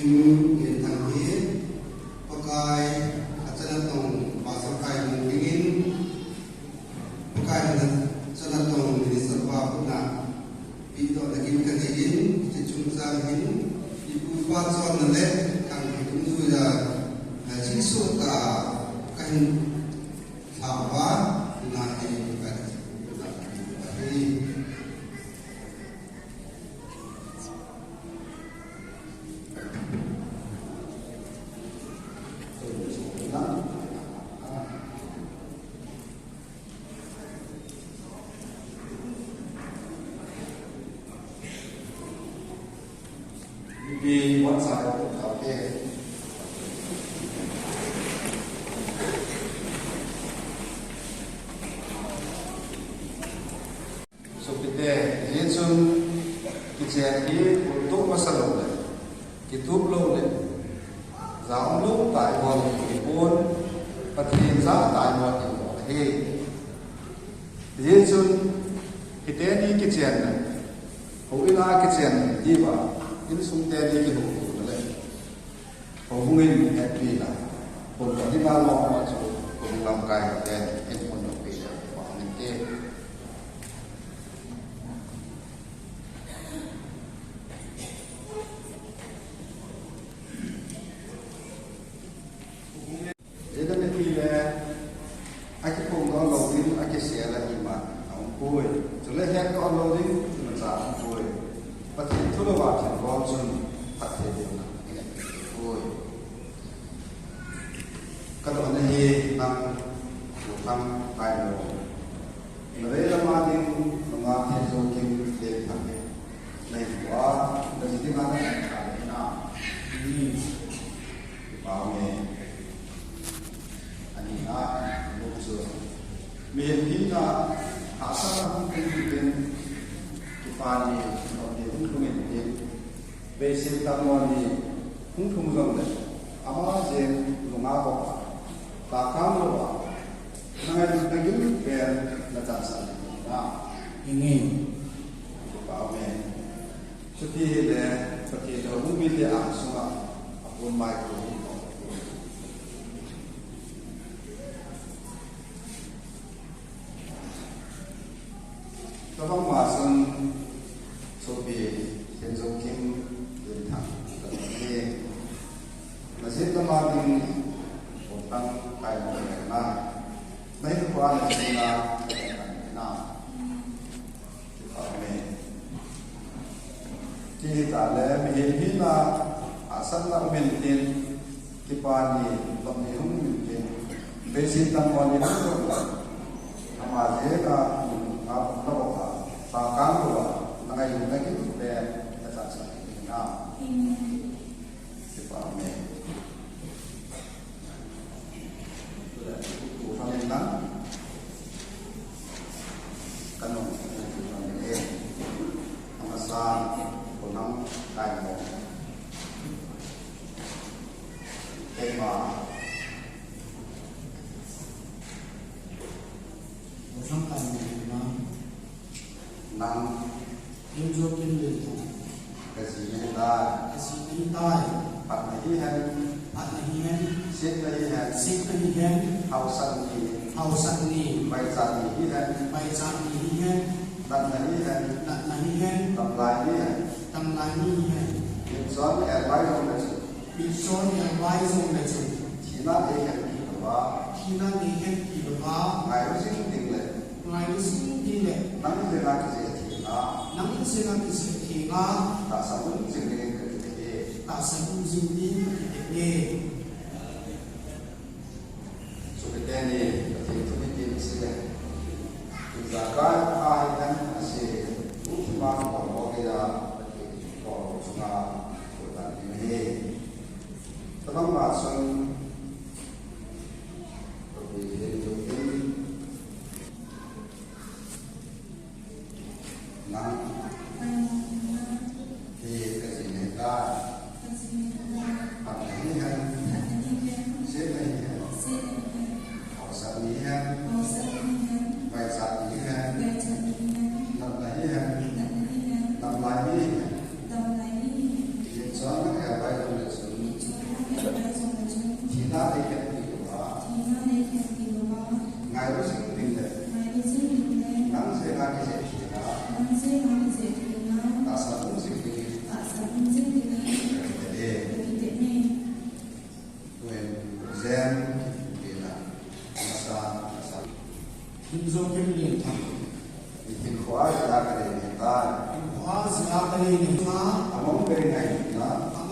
Kim Yen Thang Hi Pakai Acanatong Pasakai Mungkingin Pakai Acanatong Minister Papuna Pito Nagin Kaniin Cichung Zangin Ibu Patson Nalek Kang Hitung Zuya Jisoo Ka Kain Lawa Nahi Vì one side of the okay. So kita Yesus kita ini untuk masalah le, kita belum le, zaman belum tak boleh pun, pertian zaman tak boleh. Yesus kita ini kita ni, orang kita ni dia ini sumber dia kita boleh. Hubungan happy lah, pun kalau kita mau macam hubungan kaya dan ini pun lebih faham ni. Jadi ni le, aku pun kalau login, aku share lagi mah, aku pun, jadi yang kalau login, macam pun. Pati tulo ba tin ko sun pati din na oi kato na hi nang utang kai no nare la ma ding mga hezo kim de thang ne nei wa da ji ma na ka na ni ba me ani na lo so me hi na asa na hung kin den pani basic tamoni hung thum jong le ama jen lunga ko ta kam lo ba nangai tagin ber na cha sa na ini ba me chuti le pati do hung mi le a sunga apun mai ko tabang masan sobi Kenzo Kim Yentang ini masih kemarin utang kain karena naik kuan sila karena kami kita le mihina asal nak maintain kipani pemihung maintain basic tamani itu amaje ka apa apa pakang luar nangai yung lagi tu ber kata na sepame sudah cukup pamenang kanong pamenang amasa konang kaimo tema Musang kaimo nang Yung jokin dito, kasi kita pat nahihan sit nahihan hausan ni baisan nahihan dan nahihan tamlai nahihan Bison advice on the China nahihan ki ba ngai sing ding le nang sila kisi nga tak sabun jingin ke so kita ni betul betul sila zakat ahidan asih ultima kalau kita kalau sunga kita ini tentang masun Soalnya kayak baik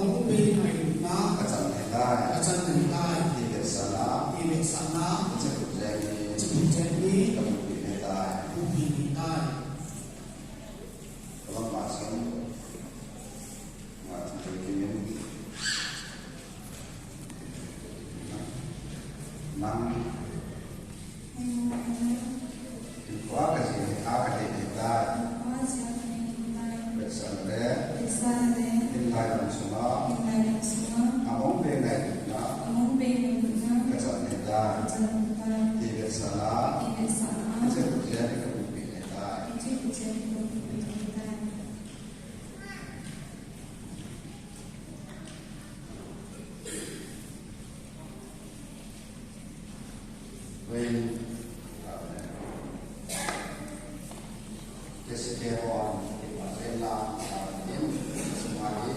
Among pili na na Kacan Hendai, asan ng tay Tiket Sana, ibig sana Cekut Jeni, jadi Kabupi Hendai, ubi ni tay Kalang Masing, Ngat Kimin, Nang, Info Kasi, Akadi Hendai, Bersandre, Hendai Langsuma, Among Bengai Na, Kacan Hendai, Tiket Sana, Cekut Jeni Kabupi Hendai, When kesetiaan rela yang semari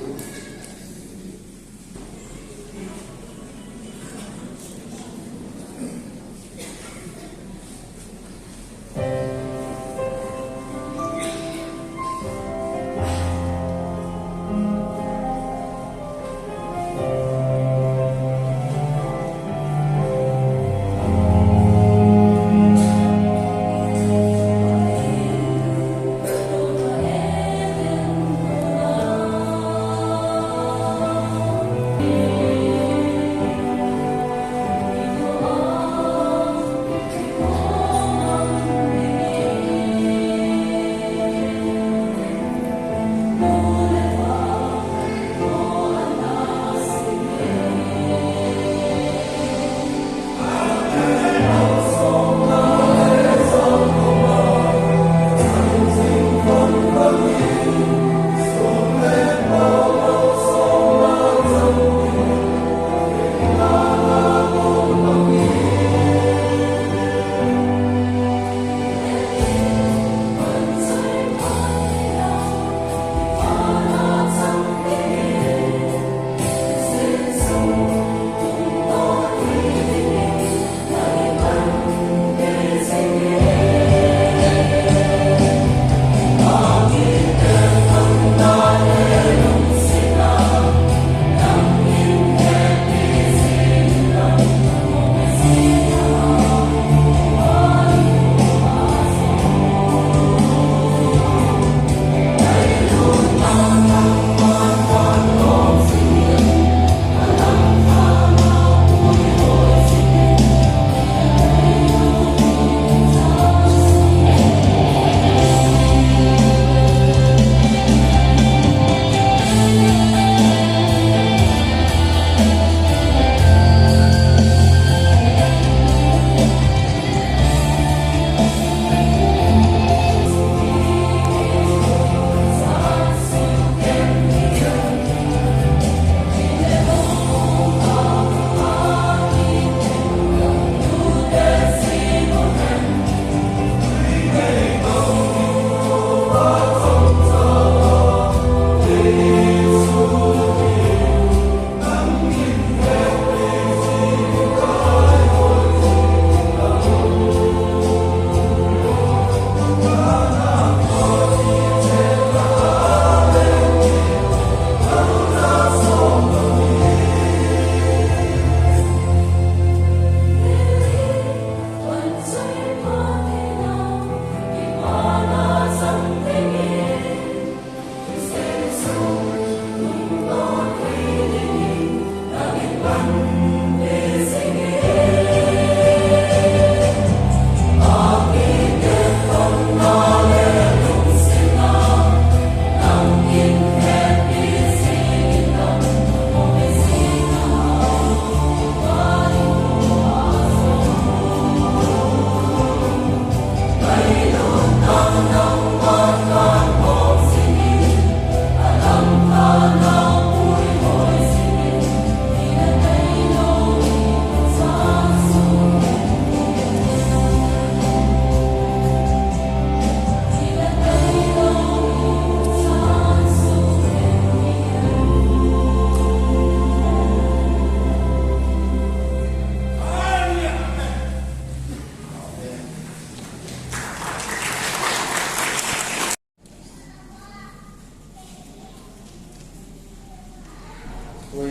tôi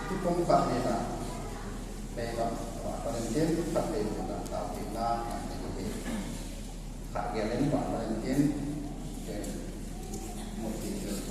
cái công phật này là về và có đến kiến phật này là tạo tiền ra để phải nghe đến quả là đến kiến một thị trường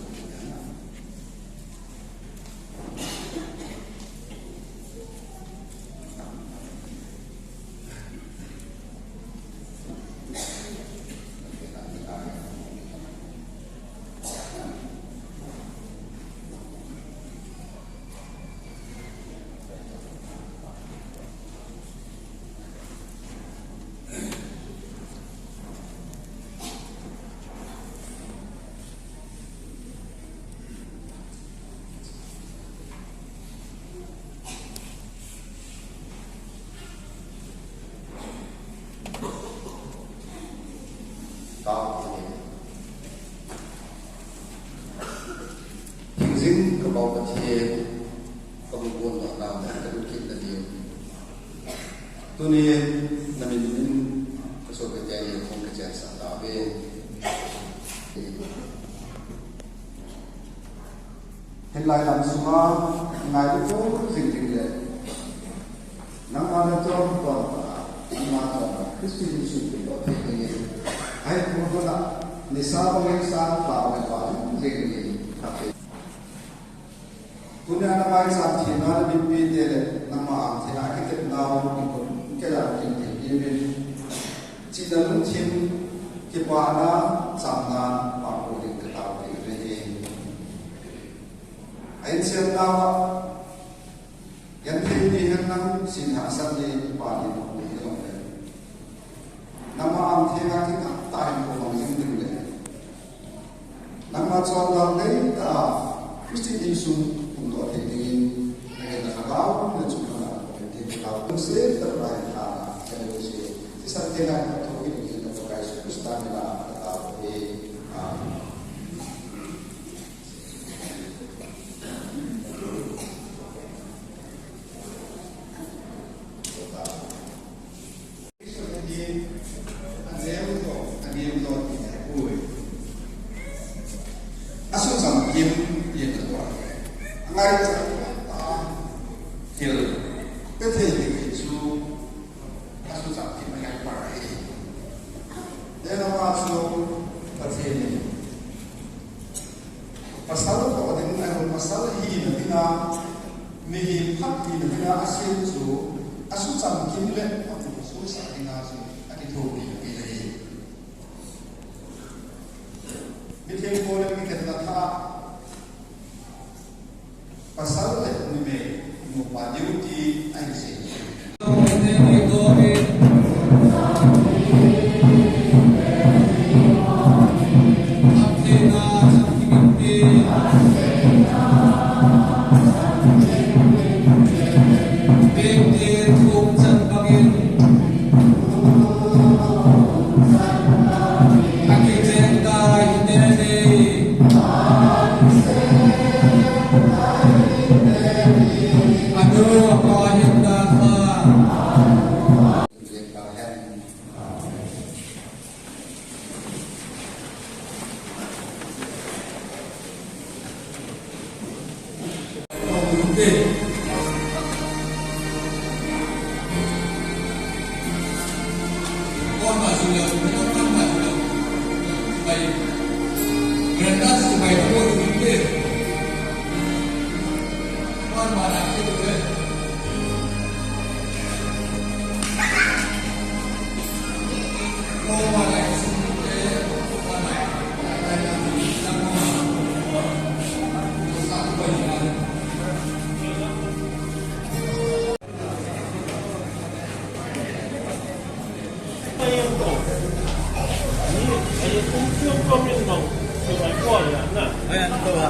riêng các bảo vật thì công quân ở nào đã được kịp là nhiều tôi nên là mình có số cái tiền không cái tiền sản tạo về hiện lại làm sao ngài cũng cóสิ่งที่เลยนักมาเจ้าก่อนนักมาเจ้าคริสต์ยิสุเป็นตัวที่นี่ไอ้พวกนั้นนิสาบางสารป่าวไอ้ป่าวเรื่องนี้ครับคุณยายมาสัตย์ที่นั่นเป็นปีเดียวนักมาที่นั่นคิดเราคนแก่เราจริงๆยังเป็นจีนรุ่งชิมที่ว่านะสามนานปากพูดถึงเราเองไอ้เชื่อเรายันที่นี่เห็นนั่งสินหาสัตย์ที่ป่าที่ตรงนี้ตรงนี้นักมาที่นั่นที่นั่งตายคนมองยังดึงเลยนักมาจอดเราเลยตาคริสต์ยิสุuntuk ini dengan kalau dan juga untuk kalau muslim terbaik lah generasi sisa tidak atau ini untuk terkait kustamina atau di asal sama dia tertua ngay hiểu cái thể thì chú ta chú trọng thì mình gặp phải để nó vào chú và thế này pasal có đến ngày hôm pasal hi là cái nào mình phát thì là cái nào asin chú asu trọng kim lệ hoặc một số sản cái nào chú anh thô thì cái gì mình thêm vô lên cái là tha pasal ni me mo padiu ti ai se Ayan, ito ha.